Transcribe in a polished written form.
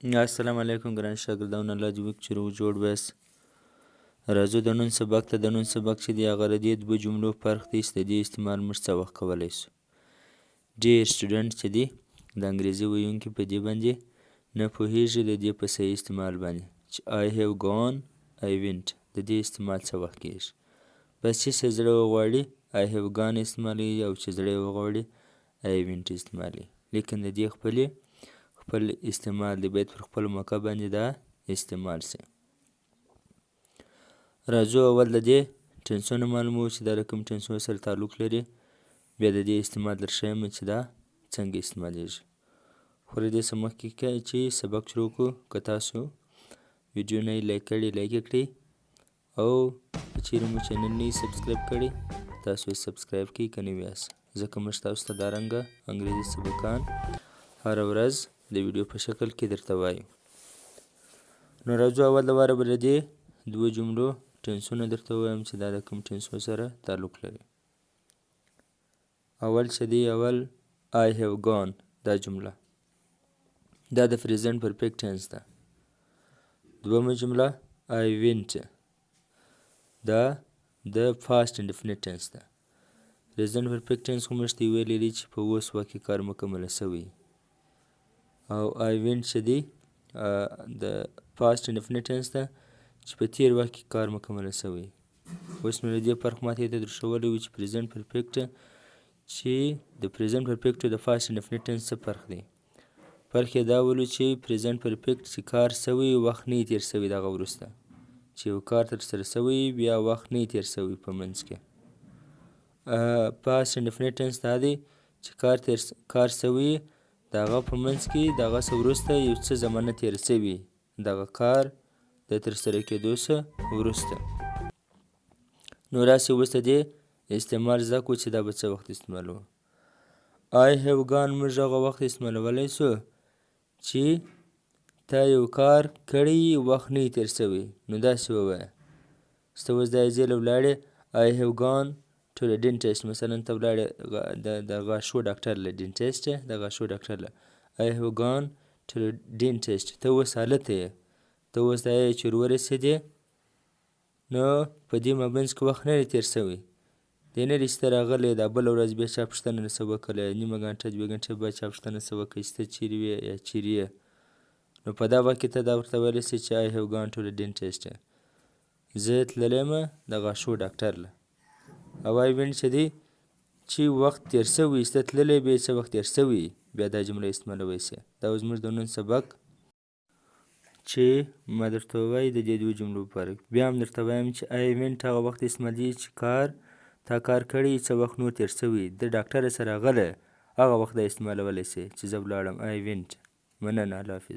السلام علیکم ګران شاګردان، الله دې وکړي چې روغ جوړ بیاست. راځو د نن سبق ته. د نن سبق چې دی هغه د دې دوه جملو فرق دی چې د دې استعمال موږ څه وخت کولی شو. ډېر سټوډنټ چې دی د انګریزي ویونکي په دې باندې نه پوهېږي د دې په صحیح استعمال باندې چې I have gone I went د دې استعمال څه وخت کېږي. بس چې څه زړه وغواړي I have gone استعمالوي او چې زړه یې وغواړي I went استعمالوي. لیکن د دې خپل استعمال دی، باید پر خپل موقع باندې دا استعمال شي. راځو اول د دې ټنسونه معلوموو چې دا د کوم ټنسونو سره تعلق لري، بیا د دې استعمال درښیم چې دا څنګه استعمالیږي. خو له دې څخه مخکې چې سبق شروع کړو، که تاسو ویډیو نه یې لایک کړی لایک یې کړئ، او که چیرې مو چینل نه یې سبسکرایب کړی تاسو یې سبسکرایب کړئ که نوي یاست، ځکه موږ تاسو ته دارنګه انګریزي سبقان هره ورځ د ویډیو په شکل کې درته وایو. نو راځو اول د واره به د دې دوه جملو ټنسونه درته ووایم چې دا د کوم ټنسو سره تعلق لري. اول چې دی اول I have gone دا جمله دا د پریزنټ پرفیکټ ټنس ده. دویمه جمله I went دا د پاسټ انډیفینټ ټنس ده. پریزنټ پرفیکټ ټنس خو موږ ته یې ویلی دی چې په اوس وخت کې کار مکمله شوی، او I went چې دی د پاسټ انډیفینټ ټنس ده چې په تیر وخت کې کار مکمله شوی. اوس نو د دې فرق ماته یې درښولی و چې پریزنټ پرفیکټ چې د پریزنټ پرفیکټ او د پاسټ انډیفینټ ټنس څه فرق دی. فرق یې دا ولو چې پریزنټ پرفیکټ چې کار شوی وخت نه یې تیر شوی د هغه وروسته، چې یو کار ترسره شوی بیا وخت نه یې تیر شوی په منځ کې. پاسټ انډیفینټ ټنس دا دی چې کار شوی د هغه په منځ کې د هغه څه وروسته یو څه زمانه تېره شوې دغه کار د ترسره کېدو څه وروسته. نو راسئ اوس د دې استعمال زده کړو چې دا به څه وخت استعمالوو. I have gone موږ هغه وخت استعمالولی شو چې تا یو کار کړی وخت نه یې تېر شوی. نو داسې ووایه چې ته اوس دا ځای له ولاړې I have gone to the dentist، مثلا ته ولاړې د غاښو ډاکټر له ډینټسټ د غاښو ډاکټر له I have gone to the dentist. ته اوس هلته یې، ته اوس دا یې چې ورورسېدې، نو په دې مابینځ کې وخت نه دی تېر شوی. دی نه دی چې ته راغلی دا بله ورځ بیا چا پوښتنه نه څه وکړله، یا نیمه ګنټه 2 ګنټې بعد چا پوښتنه څه وکړئ چې ته چیرې وې یا چیرې یې. نو په دا وخت کې ته دا ورته ویلی شې چې I have gone to the dentist، زه تللی یم د غاښو ډاکټر له. او I went چې دی چې وخت تېر شوی سته تللی بیا څه وخت تېر شوی بیا دا جمله استعمالوی شي. دا اوس زموږ د نن سبق چې ما درته ووایي د دې دوه جملو فرق. بیا هم درته وایم چې I went هغه وخت استعمالېږي چې تا کار کړی څه وخت نور تېر شوی، د ډاکټر سره راغلی هغه وخت دا استعمالولی شي چې زه ولاړم I went. مننه، الله حافظ.